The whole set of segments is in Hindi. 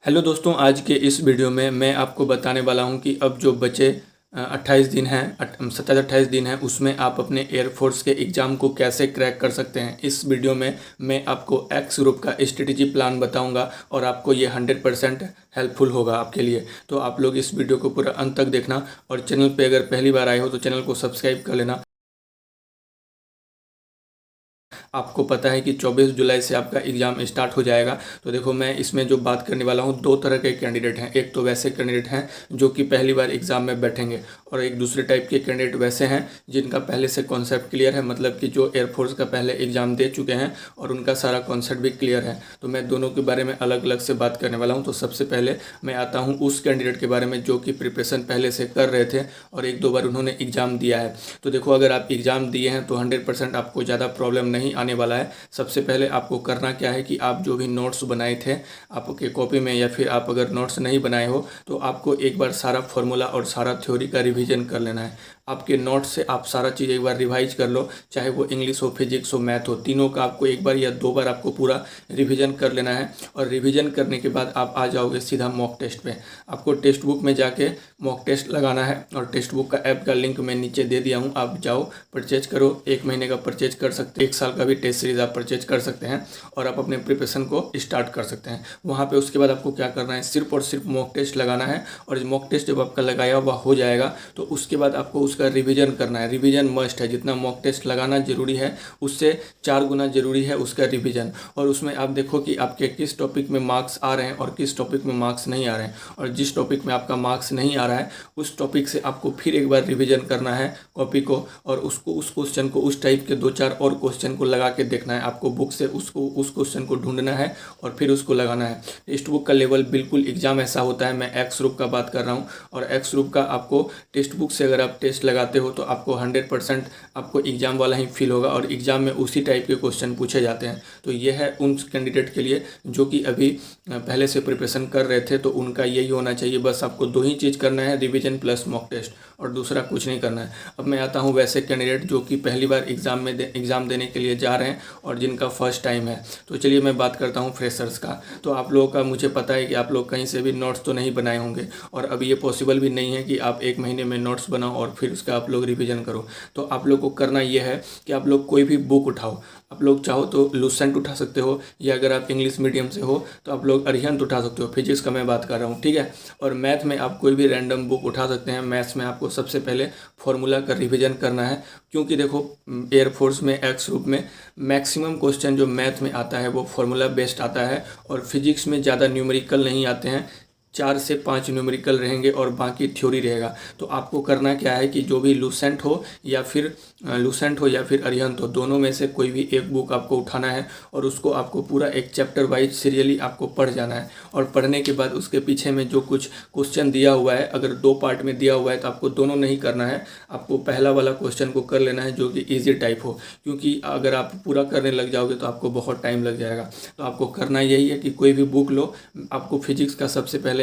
हेलो दोस्तों, आज के इस वीडियो में मैं आपको बताने वाला हूं कि अब जो बचे 28 दिन हैं 27-28 दिन हैं उसमें आप अपने एयरफोर्स के एग्ज़ाम को कैसे क्रैक कर सकते हैं। इस वीडियो में मैं आपको एक्स ग्रुप का स्ट्रेटजी प्लान बताऊंगा और आपको ये 100% हेल्पफुल होगा आपके लिए। तो आप लोग इस वीडियो को पूरा अंत तक देखना और चैनल पे अगर पहली बार आए हो तो चैनल को सब्सक्राइब कर लेना। आपको पता है कि 24 जुलाई से आपका एग्ज़ाम स्टार्ट हो जाएगा। तो देखो, मैं इसमें जो बात करने वाला हूँ, दो तरह के कैंडिडेट हैं। एक तो वैसे कैंडिडेट हैं जो कि पहली बार एग्ज़ाम में बैठेंगे, और एक दूसरे टाइप के कैंडिडेट वैसे हैं जिनका पहले से कॉन्सेप्ट क्लियर है, मतलब कि जो एयरफोर्स का पहले एग्ज़ाम दे चुके हैं और उनका सारा कॉन्सेप्ट भी क्लियर है। तो मैं दोनों के बारे में अलग अलग से बात करने वाला हूँ। तो सबसे पहले मैं आता हूँ उस कैंडिडेट के बारे में जो कि प्रिपरेशन पहले से कर रहे थे और एक दो बार उन्होंने एग्ज़ाम दिया है। तो देखो, अगर आप एग्ज़ाम दिए हैं तो 100% आपको ज़्यादा प्रॉब्लम नहीं आने वाला है। सबसे पहले आपको करना क्या है कि आप जो भी नोट्स बनाए थे आपके कॉपी में, या फिर आप अगर नोट्स नहीं बनाए हो तो आपको एक बार सारा फॉर्मूला और सारा थ्योरी का रिवीजन कर लेना है। आपके नोट्स से आप सारा चीज़ एक बार रिवाइज कर लो, चाहे वो इंग्लिश हो, फिजिक्स हो, मैथ हो, तीनों का आपको एक बार या दो बार आपको पूरा रिवीजन कर लेना है। और रिवीजन करने के बाद आप आ जाओगे सीधा मॉक टेस्ट पे। आपको टेक्स्ट बुक में जाके मॉक टेस्ट लगाना है, और टेक्स्ट बुक का ऐप का लिंक मैं नीचे दे दिया हूँ। आप जाओ, परचेज करो। 1 महीने का परचेज कर सकते हैं, 1 साल का भी टेस्ट सीरीज आप परचेज कर सकते हैं, और आप अपने प्रिपरेशन को स्टार्ट कर सकते हैं वहाँ पे। उसके बाद आपको क्या करना है, सिर्फ और सिर्फ मॉक टेस्ट लगाना है। और मॉक टेस्ट जब आपका लगाया हुआ हो जाएगा तो उसके बाद आपको उसका रिवीजन करना है। रिवीजन मस्ट है, जितना मॉक टेस्ट लगाना जरूरी है उससे 4 गुना जरूरी है उसका रिवीजन। और उसमें आप देखो कि आपके किस टॉपिक में मार्क्स आ रहे हैं और किस टॉपिक में मार्क्स नहीं आ रहे हैं। और जिस टॉपिक में आपका मार्क्स नहीं आ रहा है उस टॉपिक से आपको फिर एक बार रिवीजन करना है कॉपी को, और उसको उस क्वेश्चन को उस टाइप के 2-4 और क्वेश्चन को लगा के देखना है। आपको बुक से उसको उस क्वेश्चन को ढूंढना है और फिर उसको लगाना है। टेक्स्ट बुक का लेवल बिल्कुल एग्जाम ऐसा होता है। मैं एक्स ग्रुप का बात कर रहा हूँ, और एक्स ग्रुप का आपको टेक्स्ट बुक से अगर आप टेस्ट लगाते हो तो आपको 100% आपको एग्जाम वाला ही फील होगा, और एग्जाम में उसी टाइप के क्वेश्चन पूछे जाते हैं। तो ये है उन कैंडिडेट के लिए जो कि अभी पहले से प्रिपरेशन कर रहे थे, तो उनका यही होना चाहिए। बस आपको 2 ही चीज़ करना है, रिवीजन प्लस मॉक टेस्ट, और दूसरा कुछ नहीं करना है। अब मैं आता हूँ वैसे कैंडिडेट जो कि पहली बार एग्ज़ाम देने के लिए जा रहे हैं और जिनका फर्स्ट टाइम है। तो चलिए मैं बात करता हूँ फ्रेशर्स का। तो आप लोगों का मुझे पता है कि आप लोग कहीं से भी नोट्स तो नहीं बनाए होंगे, और अब ये पॉसिबल भी नहीं है कि आप 1 महीने में नोट्स बनाओ और फिर उसका आप लोग रिवीजन करो। तो आप लोग को करना ये है कि आप लोग कोई भी बुक उठाओ। आप लोग चाहो तो लुसेंट उठा सकते हो, या अगर आप इंग्लिश मीडियम से हो तो आप लोग अरिहंत उठा सकते हो। फिजिक्स का मैं बात कर रहा हूँ, ठीक है। और मैथ में आप कोई भी रैंडम बुक उठा सकते हैं। मैथ्स में आपको सबसे पहले फॉर्मूला का रिवीजन करना है, क्योंकि देखो एयरफोर्स में एक्स ग्रुप में मैक्सिमम क्वेश्चन जो मैथ में आता है वो फॉर्मूला बेस्ड आता है, और फिजिक्स में ज़्यादा न्यूमेरिकल नहीं आते हैं। 4 से 5 न्यूमेरिकल रहेंगे और बाकी थ्योरी रहेगा। तो आपको करना क्या है कि जो भी लुसेंट हो या फिर अरिहंत हो, दोनों में से कोई भी एक बुक आपको उठाना है, और उसको आपको पूरा एक चैप्टर वाइज सीरियली आपको पढ़ जाना है। और पढ़ने के बाद उसके पीछे में जो कुछ क्वेश्चन दिया हुआ है, अगर 2 पार्ट में दिया हुआ है तो आपको दोनों नहीं करना है। आपको पहला वाला क्वेश्चन को कर लेना है जो कि ईजी टाइप हो, क्योंकि अगर आप पूरा करने लग जाओगे तो आपको बहुत टाइम लग जाएगा। तो आपको करना यही है कि कोई भी बुक लो। आपको फिजिक्स का सबसे पहले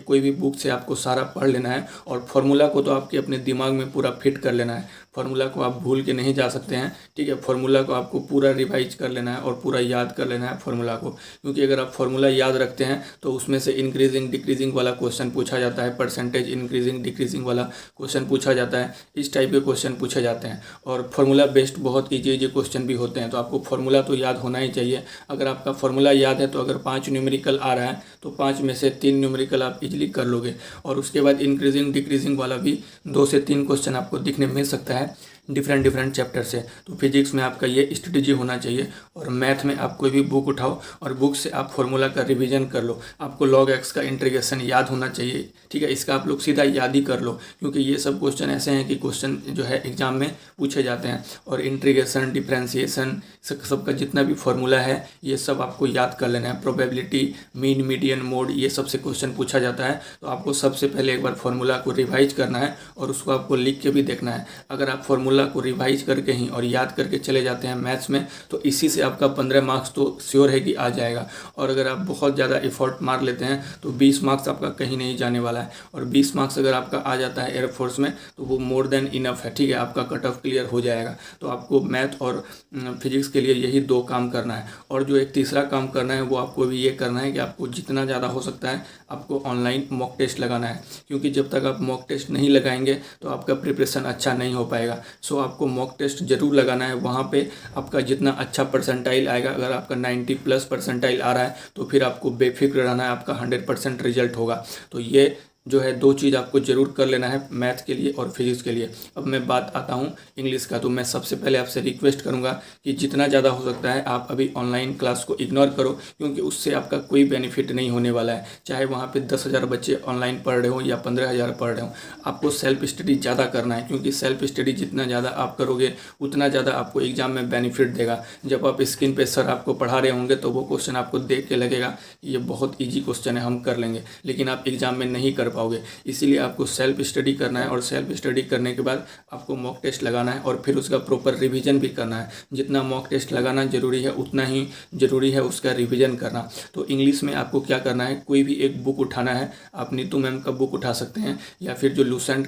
कोई भी बुक से आपको सारा पढ़ लेना है, और फार्मूला को तो आपके अपने दिमाग में पूरा फिट कर लेना है। फार्मूला को आप भूल के नहीं जा सकते हैं, ठीक है। फार्मूला को आपको पूरा रिवाइज कर लेना है और पूरा याद कर लेना है फार्मूला को, क्योंकि अगर आप फार्मूला याद रखते हैं तो उसमें से इंक्रीजिंग डिक्रीजिंग वाला क्वेश्चन पूछा जाता है, परसेंटेज इंक्रीजिंग डिक्रीजिंग वाला क्वेश्चन पूछा जाता है। इस टाइप के क्वेश्चन पूछे जाते हैं, और फार्मूला बेस्ड बहुत ईजी क्वेश्चन भी होते हैं। तो आपको फार्मूला तो याद होना ही चाहिए। अगर आपका फार्मूला याद है तो अगर 5 न्यूमेरिकल आ रहा है तो 5 में से 3 न्यूमेरिकल आप इजीली कर लोगे। और उसके बाद इंक्रीजिंग डिक्रीजिंग वाला भी 2 से 3 क्वेश्चन आपको दिखने मिल सकता है डिफरेंट चैप्टर से। तो फिजिक्स में आपका ये स्ट्रेटजी होना चाहिए। और मैथ में आप कोई भी बुक उठाओ और बुक से आप फॉर्मूला का रिवीजन कर लो। आपको लॉग एक्स का इंटीग्रेशन याद होना चाहिए, ठीक है। इसका आप लोग सीधा याद ही कर लो, क्योंकि ये सब क्वेश्चन ऐसे हैं कि क्वेश्चन जो है एग्जाम में पूछे जाते हैं। और इंटीग्रेशन, डिफरेंशिएशन, सबका जितना भी फॉर्मूला है ये सब आपको याद कर लेना है। प्रोबेबिलिटी, मीन, मीडियन, मोड, ये सबसे क्वेश्चन पूछा जाता है। तो आपको सबसे पहले एक बार फॉर्मूला को रिवाइज करना है और उसको आपको लिख के भी देखना है। अगर आप फॉर्मूला फॉर्मूला को रिवाइज करके ही और याद करके चले जाते हैं मैथ्स में, तो इसी से आपका 15 मार्क्स तो श्योर है कि आ जाएगा। और अगर आप बहुत ज़्यादा एफर्ट मार लेते हैं तो 20 मार्क्स आपका कहीं नहीं जाने वाला है। और 20 मार्क्स अगर आपका आ जाता है एयरफोर्स में तो वो मोर देन इनफ है, ठीक है, आपका कट ऑफ क्लियर हो जाएगा। तो आपको मैथ और फिजिक्स के लिए यही 2 काम करना है। और जो एक तीसरा काम करना है वो आपको भी ये करना है कि आपको जितना ज़्यादा हो सकता है आपको ऑनलाइन मॉक टेस्ट लगाना है, क्योंकि जब तक आप मॉक टेस्ट नहीं लगाएंगे तो आपका प्रिपरेशन अच्छा नहीं हो पाएगा। सो आपको मॉक टेस्ट जरूर लगाना है। वहाँ पे आपका जितना अच्छा परसेंटाइल आएगा, अगर आपका 90+ परसेंटाइल आ रहा है तो फिर आपको बेफिक्र रहना है, आपका 100% रिजल्ट होगा। तो ये जो है 2 चीज़ आपको ज़रूर कर लेना है मैथ के लिए और फिजिक्स के लिए। अब मैं बात आता हूँ इंग्लिश का। तो मैं सबसे पहले आपसे रिक्वेस्ट करूँगा कि जितना ज़्यादा हो सकता है आप अभी ऑनलाइन क्लास को इग्नोर करो, क्योंकि उससे आपका कोई बेनिफिट नहीं होने वाला है। चाहे वहाँ पे 10,000 बच्चे ऑनलाइन पढ़ रहे हो या 15,000 पढ़ रहे हो, आपको सेल्फ स्टडी ज़्यादा करना है, क्योंकि सेल्फ स्टडी जितना ज़्यादा आप करोगे उतना ज़्यादा आपको एग्जाम में बेनिफिट देगा। जब आप स्क्रीन पे सर आपको पढ़ा रहे होंगे तो वो क्वेश्चन आपको देख के लगेगा ये बहुत ईजी क्वेश्चन है, हम कर लेंगे, लेकिन आप एग्जाम में नहीं कर पाओगे। इसीलिए आपको सेल्फ स्टडी करना है और सेल्फ स्टडी करने के बाद आपको मॉक टेस्ट लगाना है और फिर उसका प्रॉपर रिवीजन भी करना है। जितना मॉक टेस्ट लगाना जरूरी है उतना ही जरूरी है उसका रिवीजन करना। तो इंग्लिश में आपको क्या करना है, कोई भी एक बुक उठाना है। आप नीतू मैम का बुक उठा सकते हैं या फिर जो लूसेंट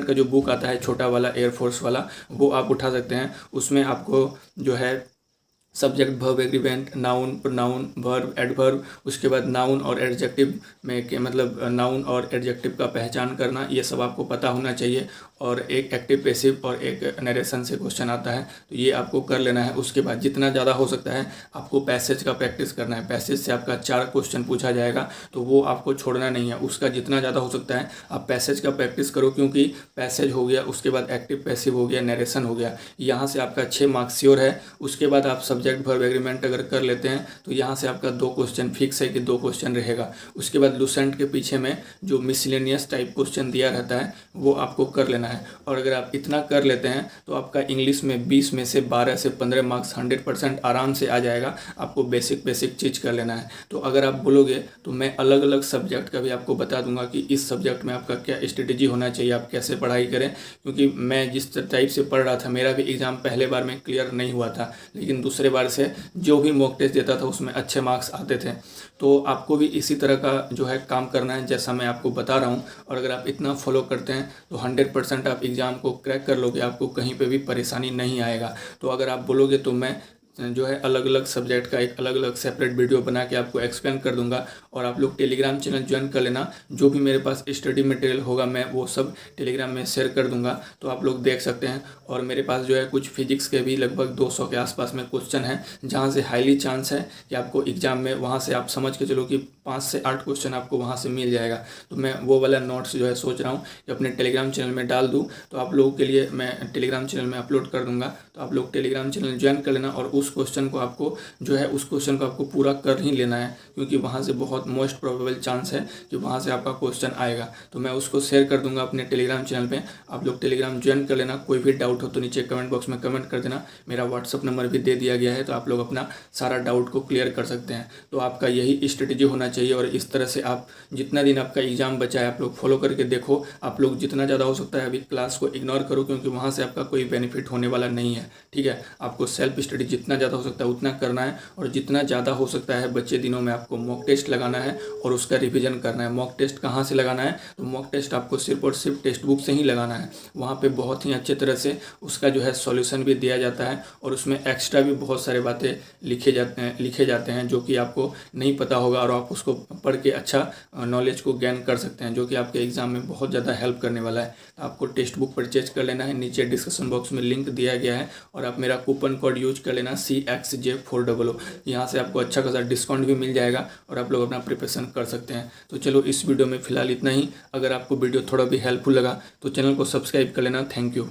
का जो बुक आता है छोटा वाला एयरफोर्स वाला, वो आप उठा सकते हैं। उसमें आपको जो है subject, verb, agreement, noun, pronoun, verb, adverb, उसके बाद नाउन और एडजेक्टिव में के मतलब नाउन और एडजेक्टिव का पहचान करना, ये सब आपको पता होना चाहिए। और एक एक्टिव पैसिव और एक नरेशन से क्वेश्चन आता है, तो ये आपको कर लेना है। उसके बाद जितना ज़्यादा हो सकता है आपको पैसेज का प्रैक्टिस करना है। पैसेज से आपका 4 क्वेश्चन पूछा जाएगा, तो वो आपको छोड़ना नहीं है। उसका जितना ज़्यादा हो सकता है आप पैसेज का प्रैक्टिस करो, क्योंकि पैसेज हो गया, उसके बाद एक्टिव पैसिव हो गया, नरेशन हो गया, यहाँ से आपका 6 मार्क्स श्योर है। उसके बाद आप सब्जेक्ट, वर्ब, एग्रीमेंट अगर कर लेते हैं तो यहाँ से आपका 2 क्वेश्चन फिक्स है कि 2 क्वेश्चन रहेगा। उसके बाद लूसेंट के पीछे में जो मिसलेनियस टाइप क्वेश्चन दिया रहता है वो आपको कर लेना है। और अगर आप इतना कर लेते हैं तो आपका इंग्लिश में 20 में से 12 से 15 मार्क्स 100% आराम से आ जाएगा। आपको बेसिक चीज़ कर लेना है। तो अगर आप बोलोगे तो मैं अलग अलग सब्जेक्ट का भी आपको बता दूंगा कि इस सब्जेक्ट में आपका क्या स्ट्रेटेजी होना चाहिए, आप कैसे पढ़ाई करें। क्योंकि मैं जिस टाइप से पढ़ रहा था, मेरा भी एग्ज़ाम पहले बार में क्लियर नहीं हुआ था, लेकिन दूसरे बार से जो भी मॉक टेस्ट देता था उसमें अच्छे मार्क्स आते थे। तो आपको भी इसी तरह का जो है काम करना है जैसा मैं आपको बता रहा हूँ। और अगर आप इतना फॉलो करते हैं तो 100% आप एग्ज़ाम को क्रैक कर लोगे, आपको कहीं पे भी परेशानी नहीं आएगा। तो अगर आप बोलोगे तो मैं जो है अलग अलग सब्जेक्ट का एक अलग अलग सेपरेट वीडियो बना के आपको एक्सप्लेन कर दूंगा। और आप लोग टेलीग्राम चैनल ज्वाइन कर लेना। जो भी मेरे पास स्टडी मटेरियल होगा मैं वो सब टेलीग्राम में शेयर कर दूंगा, तो आप लोग देख सकते हैं। और मेरे पास जो है कुछ फिजिक्स के भी लगभग 200 के आसपास में क्वेश्चन हैं, जहाँ से हाईली चांस है कि आपको एग्जाम में वहाँ से आप समझ के चलो कि 5 से 8 क्वेश्चन आपको वहाँ से मिल जाएगा। तो मैं वो वाला नोट्स जो है सोच रहा हूँ कि अपने टेलीग्राम चैनल में डाल दूँ, तो आप लोगों के लिए मैं टेलीग्राम चैनल में अपलोड कर दूँगा। तो आप लोग टेलीग्राम चैनल ज्वाइन कर लेना और उस क्वेश्चन को आपको पूरा कर ही लेना है, क्योंकि वहाँ से बहुत मोस्ट प्रोबेबल चांस है कि वहाँ से आपका क्वेश्चन आएगा। तो मैं उसको शेयर कर दूंगा अपने टेलीग्राम चैनल पे, आप लोग टेलीग्राम ज्वाइन कर लेना। कोई भी डाउट हो तो नीचे कमेंट बॉक्स में कमेंट कर देना। मेरा व्हाट्सअप नंबर भी दे दिया गया है, तो आप लोग अपना सारा डाउट को क्लियर कर सकते हैं। तो आपका यही स्ट्रेटेजी होना चाहिए और इस तरह से आप जितना दिन आपका एग्जाम बचा है आप लोग फॉलो करके देखो। आप लोग जितना ज़्यादा हो सकता है अभी क्लास को इग्नोर करो, क्योंकि वहाँ से आपका कोई बेनिफिट होने वाला नहीं है। ठीक है, आपको सेल्फ स्टडी जितना ज़्यादा हो सकता है उतना करना है और जितना ज़्यादा हो सकता है बचे दिनों में आपको मॉक टेस्ट लगाना है और उसका रिवीजन करना है। मॉक टेस्ट कहाँ से लगाना है, तो मॉक टेस्ट आपको सिर्फ और सिर्फ टेक्स्ट बुक से ही लगाना है। वहाँ पे बहुत ही अच्छे तरह से उसका जो है सॉल्यूशन भी दिया जाता है और उसमें एक्स्ट्रा भी बहुत सारे बातें लिखे जाते हैं जो कि आपको नहीं पता होगा और आप उसको पढ़ के अच्छा नॉलेज को गेन कर सकते हैं, जो कि आपके एग्जाम में बहुत ज़्यादा हेल्प करने वाला है। तो आपको टेक्स्ट बुक परचेज कर लेना है, नीचे डिस्क्रिप्शन बॉक्स में लिंक दिया गया है और आप मेरा कूपन कोड यूज कर लेना CXJ400। यहाँ से आपको अच्छा खासा डिस्काउंट भी मिल जाएगा और आप लोग अपना प्रिपरेशन कर सकते हैं। तो चलो इस वीडियो में फिलहाल इतना ही। अगर आपको वीडियो थोड़ा भी हेल्पफुल लगा तो चैनल को सब्सक्राइब कर लेना। Thank you.